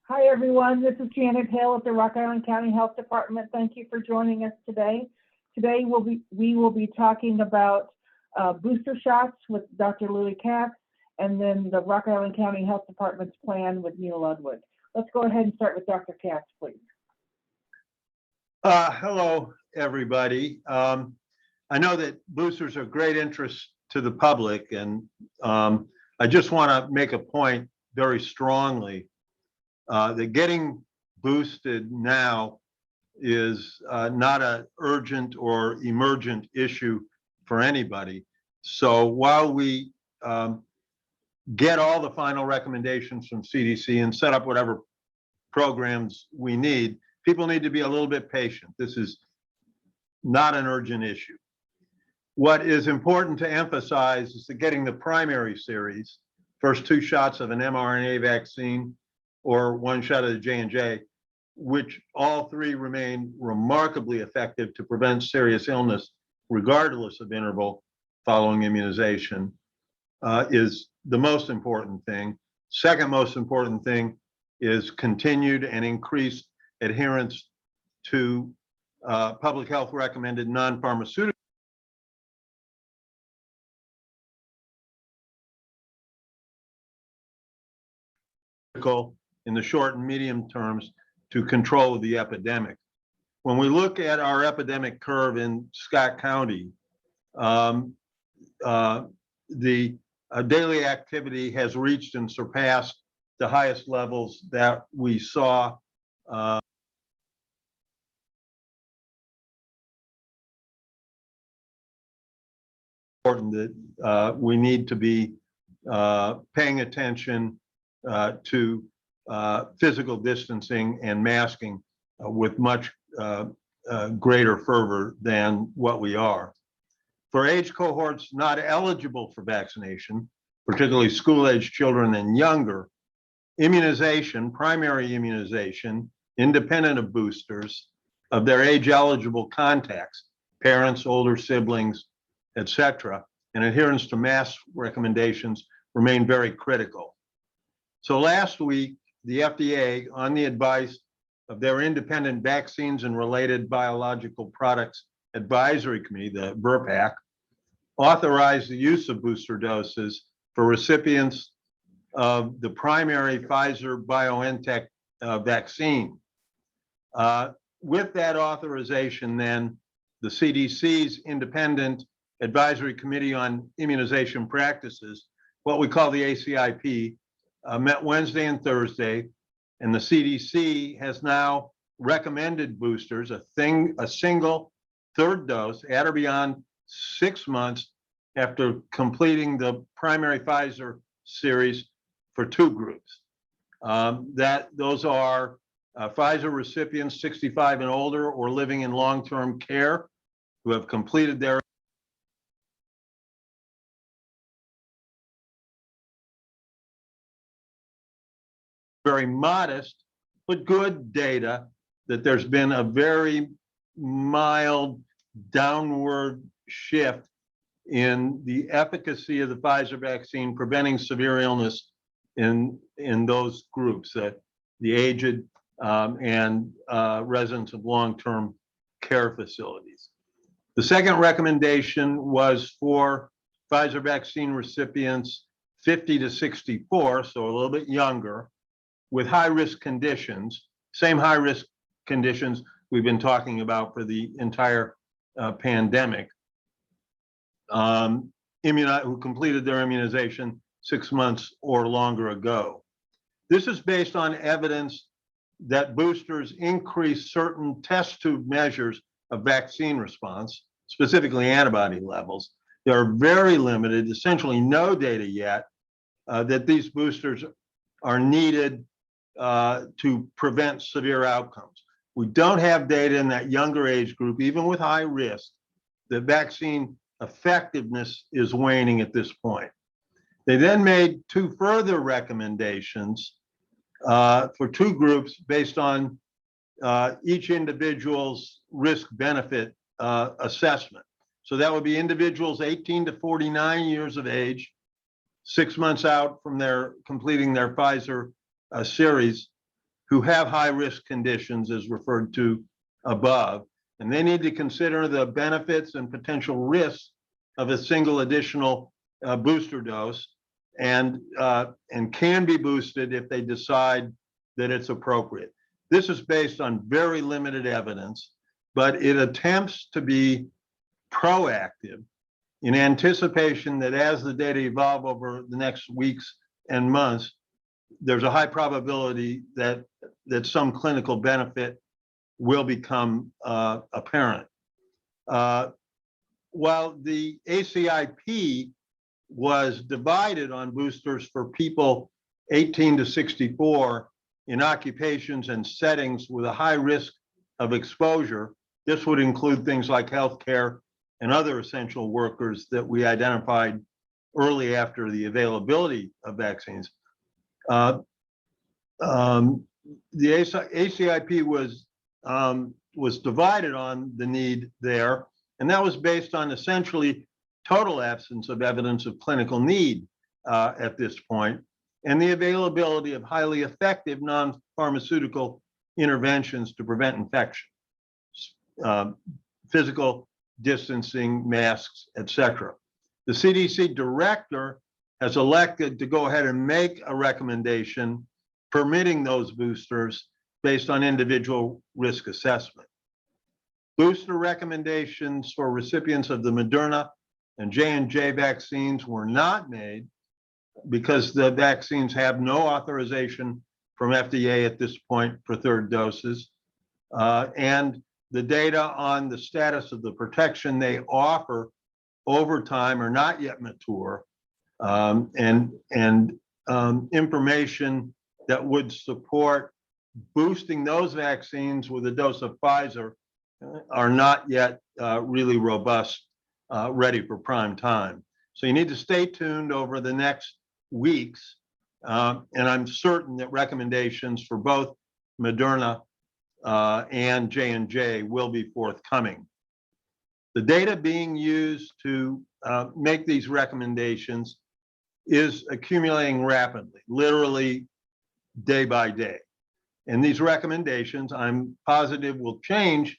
Hi, everyone. This is Janet Hill at the Rock Island County Health Department. Thank you for joining us today. Today, we will be talking about booster shots with Dr. Ludwig Katz, and then the Rock Island County Health Department's plan with Nita Ludwig. Let's go ahead and start with Dr. Katz, please. Hello, everybody. I know that boosters are of great interest to the public, and I just want to make a point very strongly that getting boosted now is not an urgent or emergent issue for anybody. So while we get all the final recommendations from CDC and set up whatever programs we need, people need to be a little bit patient. This is not an urgent issue. What is important to emphasize is that getting the primary series, first 2 shots of an mRNA vaccine or 1 shot of the J&J, which all 3 remain remarkably effective to prevent serious illness regardless of interval following immunization, is the most important thing. Second most important thing is continued and increased adherence to public health recommended non-pharmaceutical in the short and medium terms to control the epidemic. When we look at our epidemic curve in Scott County, the daily activity has reached and surpassed the highest levels that we saw important that we need to be paying attention to physical distancing and masking with much greater fervor than what we are. For age cohorts not eligible for vaccination, particularly school-age children and younger, immunization, primary immunization, independent of boosters, of their age-eligible contacts, parents, older siblings, etc., and adherence to mask recommendations remain very critical. So last week, the FDA, on the advice of their independent Vaccines and Related Biological Products Advisory Committee, the VRBPAC, authorized the use of booster doses for recipients of the primary Pfizer-BioNTech vaccine. With that authorization, then, the CDC's Independent Advisory Committee on Immunization Practices, what we call the ACIP, met Wednesday and Thursday, and the CDC has now recommended boosters, a single 3rd dose at or beyond 6 months after completing the primary Pfizer series for 2 groups. Those are Pfizer recipients 65 and older or living in long-term care who have completed their very modest but good data that there's been a very mild downward shift in the efficacy of the Pfizer vaccine preventing severe illness in those groups, the aged and residents of long-term care facilities. The second recommendation was for Pfizer vaccine recipients 50 to 64, so a little bit younger, with high-risk conditions, same high-risk conditions we've been talking about for the entire pandemic, who completed their immunization 6 months or longer ago. This is based on evidence that boosters increase certain test tube measures of vaccine response, specifically antibody levels. There are very limited, essentially no data yet, that these boosters are needed to prevent severe outcomes. We don't have data in that younger age group, even with high risk, that vaccine effectiveness is waning at this point. They then made 2 further recommendations for 2 groups based on each individual's risk-benefit assessment. So that would be individuals 18 to 49 years of age, 6 months out from completing their Pfizer series, who have high-risk conditions as referred to above, and they need to consider the benefits and potential risks of a single additional booster dose, and can be boosted if they decide that it's appropriate. This is based on very limited evidence, but it attempts to be proactive in anticipation that as the data evolve over the next weeks and months, there's a high probability that some clinical benefit will become apparent. While the ACIP was divided on boosters for people 18 to 64 in occupations and settings with a high risk of exposure, this would include things like healthcare and other essential workers that we identified early after the availability of vaccines. The ACIP was divided on the need there, and that was based on essentially total absence of evidence of clinical need at this point, and the availability of highly effective non-pharmaceutical interventions to prevent infection, physical distancing, masks, etc. The CDC director has elected to go ahead and make a recommendation permitting those boosters based on individual risk assessment. Booster recommendations for recipients of the Moderna and J&J vaccines were not made because the vaccines have no authorization from FDA at this point for third doses. And the data on the status of the protection they offer over time are not yet mature. Information that would support boosting those vaccines with a dose of Pfizer are not yet really robust, ready for prime time. So you need to stay tuned over the next weeks, and I'm certain that recommendations for both Moderna and J&J will be forthcoming. The data being used to make these recommendations is accumulating rapidly, literally day by day. And these recommendations, I'm positive, will change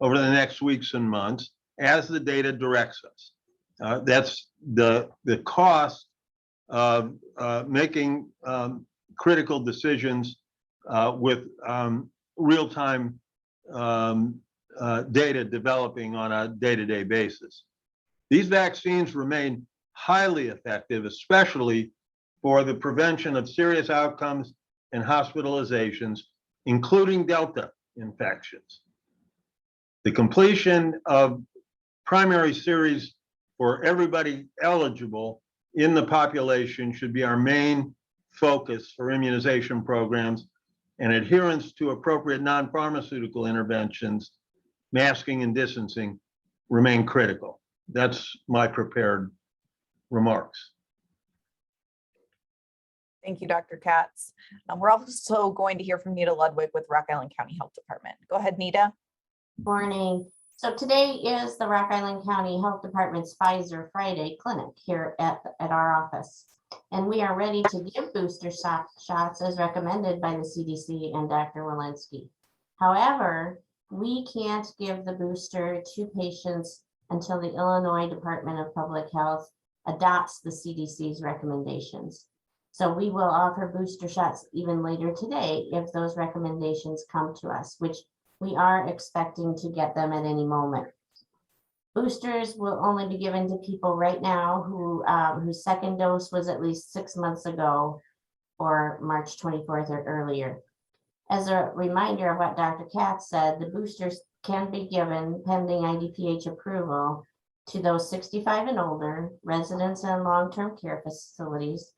over the next weeks and months as the data directs us. That's the cost of making critical decisions with real-time data developing on a day-to-day basis. These vaccines remain highly effective, especially for the prevention of serious outcomes and hospitalizations, including Delta infections. The completion of primary series for everybody eligible in the population should be our main focus for immunization programs, and adherence to appropriate non-pharmaceutical interventions, masking and distancing, remain critical. That's my prepared remarks. Thank you, Dr. Katz. We're also going to hear from Nita Ludwig with Rock Island County Health Department. Go ahead, Nita. Morning. So today is the Rock Island County Health Department's Pfizer Friday clinic here at our office. And we are ready to give booster shots as recommended by the CDC and Dr. Walensky. However, we can't give the booster to patients until the Illinois Department of Public Health adopts the CDC's recommendations. So we will offer booster shots even later today if those recommendations come to us, which we are expecting to get them at any moment. Boosters will only be given to people right now who whose second dose was at least 6 months ago or March 24th or earlier. As a reminder of what Dr. Katz said, the boosters can be given pending IDPH approval to those 65 and older, residents in long-term care facilities,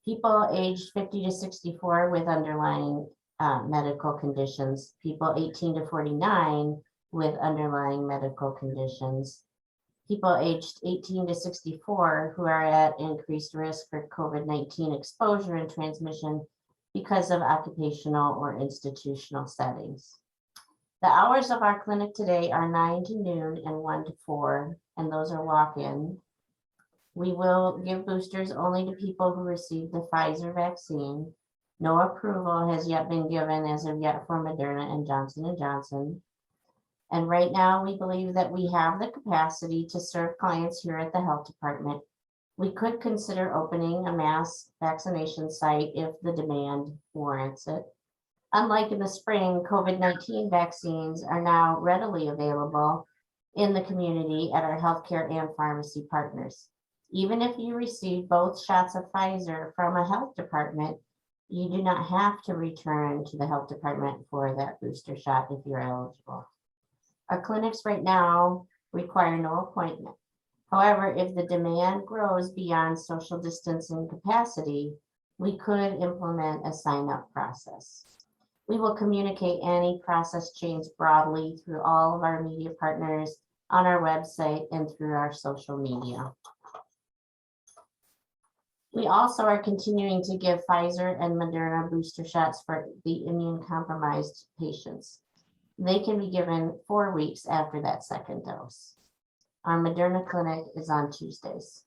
people aged 50 to 64 with underlying medical conditions, people 18 to 49 with underlying medical conditions, people aged 18 to 64 who are at increased risk for COVID-19 exposure and transmission because of occupational or institutional settings. The hours of our clinic today are 9 to noon and 1 to 4, and those are walk-in. We will give boosters only to people who received the Pfizer vaccine. No approval has yet been given as of yet for Moderna and Johnson & Johnson. And right now, we believe that we have the capacity to serve clients here at the health department. We could consider opening a mass vaccination site if the demand warrants it. Unlike in the spring, COVID-19 vaccines are now readily available in the community at our healthcare and pharmacy partners. Even if you receive both shots of Pfizer from a health department, you do not have to return to the health department for that booster shot if you're eligible. Our clinics right now require no appointment. However, if the demand grows beyond social distancing capacity, we could implement a sign-up process. We will communicate any process change broadly through all of our media partners, on our website, and through our social media. We also are continuing to give Pfizer and Moderna booster shots for the immune-compromised patients. They can be given 4 weeks after that second dose. Our Moderna clinic is on Tuesdays.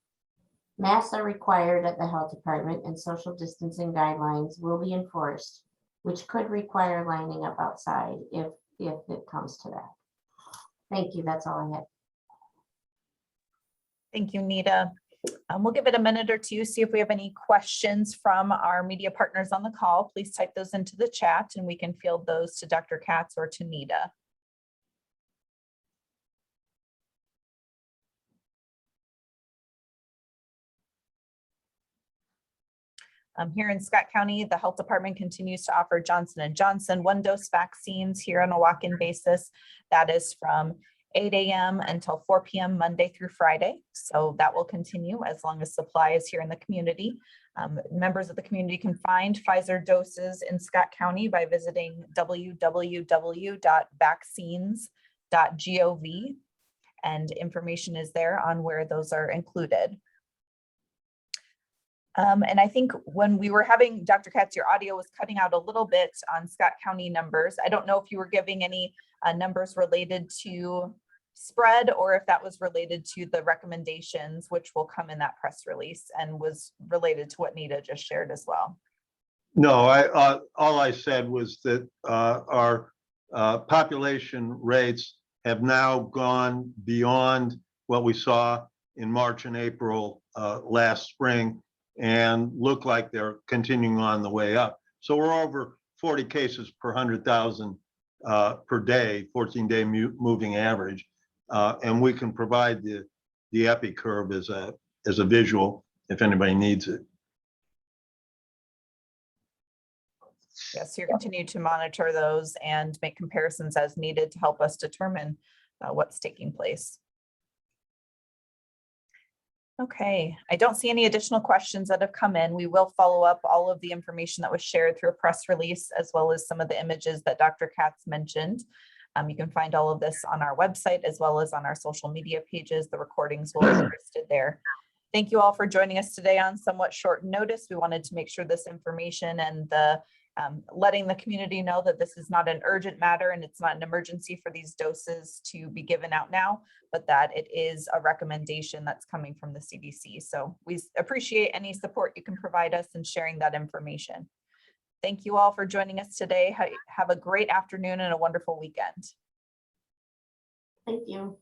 Masks are required at the health department and social distancing guidelines will be enforced, which could require lining up outside if it comes to that. Thank you, that's all I had. Thank you, Nita. We'll give it a minute or two, see if we have any questions from our media partners on the call. Please type those into the chat and we can field those to Dr. Katz or to Nita. Here in Scott County, the health department continues to offer Johnson & Johnson 1-dose vaccines here on a walk-in basis. That is from 8 a.m. until 4 p.m. Monday through Friday. So that will continue as long as supply is here in the community. Members of the community can find Pfizer doses in Scott County by visiting www.vaccines.gov, and information is there on where those are included. And I think when we were having, Dr. Katz, your audio was cutting out a little bit on Scott County numbers. I don't know if you were giving any numbers related to spread or if that was related to the recommendations, which will come in that press release and was related to what Nita just shared as well. No, all I said was that our population rates have now gone beyond what we saw in March and April last spring, and look like they're continuing on the way up. So we're over 40 cases per 100,000 per day, 14-day moving average. And we can provide the epi curve as a visual if anybody needs it. Yes, you continue to monitor those and make comparisons as needed to help us determine what's taking place. Okay, I don't see any additional questions that have come in. We will follow up all of the information that was shared through a press release, as well as some of the images that Dr. Katz mentioned. You can find all of this on our website, as well as on our social media pages. The recordings will be posted there. Thank you all for joining us today on somewhat short notice. We wanted to make sure this information and the letting the community know that this is not an urgent matter and it's not an emergency for these doses to be given out now, but that it is a recommendation that's coming from the CDC. So we appreciate any support you can provide us in sharing that information. Thank you all for joining us today. Have a great afternoon and a wonderful weekend. Thank you.